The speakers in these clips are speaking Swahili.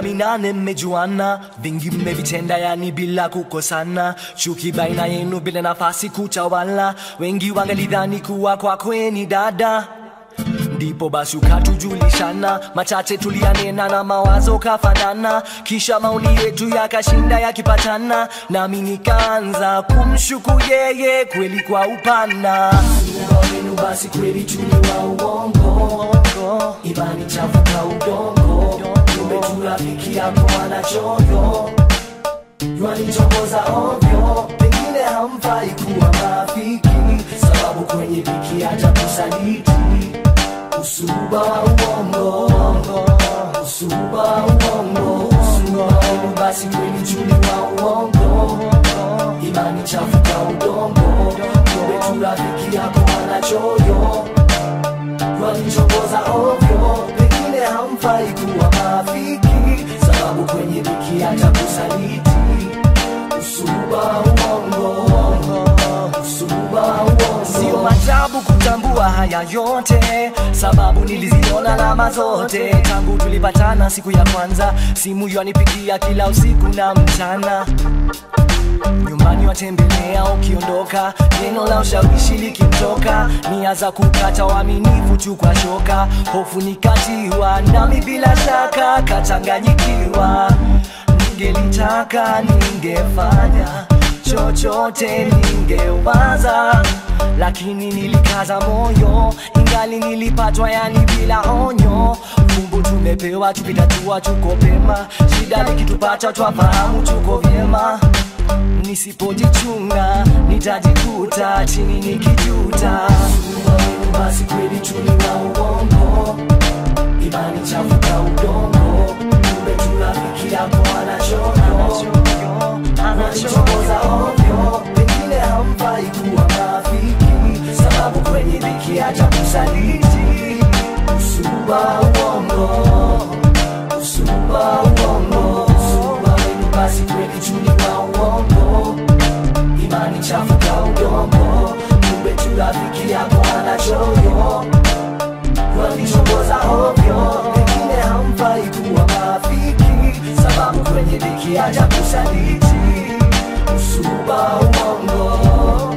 miaka 8 mmejuana, vingi mmevitenda yani bila kukosana, chuki baina yenu bila nafasi kutawala, wengi wangalidhani kuwa kwako ni dada. Ndipo basi ukatujulishana, machache tulianena na mawazo kafanana, kisha maoni yetu yakashinda yakipatana, nami nikaanza kumshuku yeye kweli kwa upana. Wenu basi kweli tuni wa uongo, imani chafu ka udongo, kumbe rafiki yako anachoyo, yuanitongoza ovyo, pengine hamfai kuwa marafiki, sababu kwenye dhiki atakusaliti. Usuba wa uongo, usuba wa uongo, usuba wenu basi kweli tuli wa uongo, imani chafu ka udongo, kumbe rafiki yako anachoyo, yuanitongoza ovyo, pengine hamfai kuwa marafiki, sababu kwenye dhiki atakusaliti. Usuba wa uongo, usuba wa uongo. Sio majabu kutambua haya yote, sababu niliziona alama zote tangu tulipatana siku ya kwanza. Simu yanipigia kila usiku na mchana, nyumbani watembelea ukiondoka, neno la ushawishi likimtoka, nia za kukata uaminifu tu kwa shoka, hofu nikatiwa nami bila shaka kachanganyikiwa. Ningelitaka ningefanya chochote ningewaza, lakini nilikaza moyo, ingali nilipatwa yani bila onyo. Fungu tumepewa tupitatua tuko pema, shida likitupata twafahamu tuko vyema. Nisipojichunga nitajikuta chini nikijuta. Basi kweli tuni wa uongo, imani chafu ka udongo, kumbe rafiki yako anachoyo, anachokoza ovyo, pengine hamfai kuwa marafiki, sababu kwenye dhiki atakusaliti. Usuba wa uongo, usuba wa uongo, usuba wenu basi kweli tuni wa uongo, imani chafu ka udongo, kumbe rafiki yako anachoyo, yuanitongoza ovyo, pengine hamfai kuwa marafiki, sababu kwenye dhiki atakusaliti. Usuba wa uongo,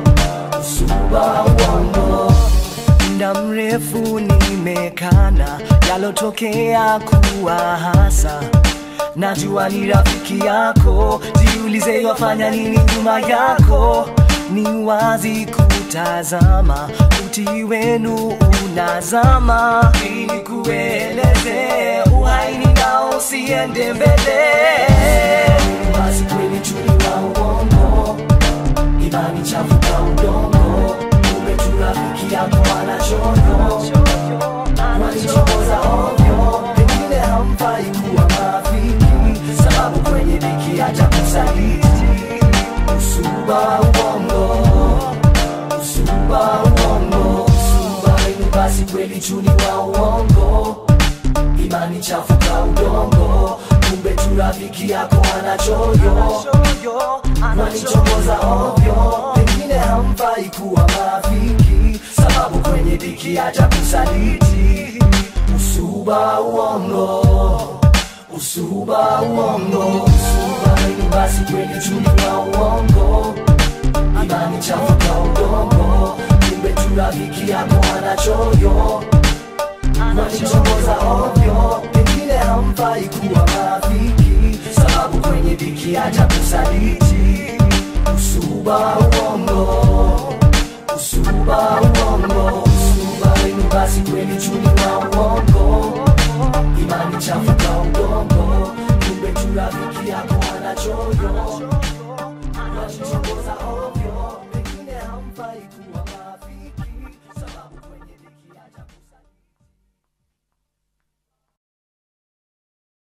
usuba wa uongo. Muda mrefu nimekana yalotokea kuwa hasa, najua ni rafiki yako, jiulize wafanya nini nyuma yako. Ni wazi kutazama uti wenu unazama, ili kueleze uhaini nao usiende mbele. Basi kweli tuli wa uongo, imani chafu ka udongo, kumbe rafiki yako anachoyo, yuanitongoza ovyo, pengine hamfai kuwa marafiki, sababu kwenye dhiki atakusaliti. Usuba wa uongo, usuba wa uongo, usuba wenu basi kweli tuni wa uongo, imani chafu ka udongo, kumbe rafiki yako anachoyo, yuanitongoza ovyo, pengine hamfai kuwa marafiki, sababu kwenye dhiki atakusaliti. Usuba wa uongo, usuba wa uongo, usuba wenu basi kweli tuni wa uongo, imani chafu ka udongo, kumbe rafiki yako anachoyo, yuanitongoza ovyo, pengine hamfai kuwa marafiki, sababu kwenye dhiki atakusaliti. Usuba wa uongo, usuba wa uongo, usuba wenu basi kweli tuni wa uongo, imani chafu ka udongo, kumbe rafiki yako anachoyo.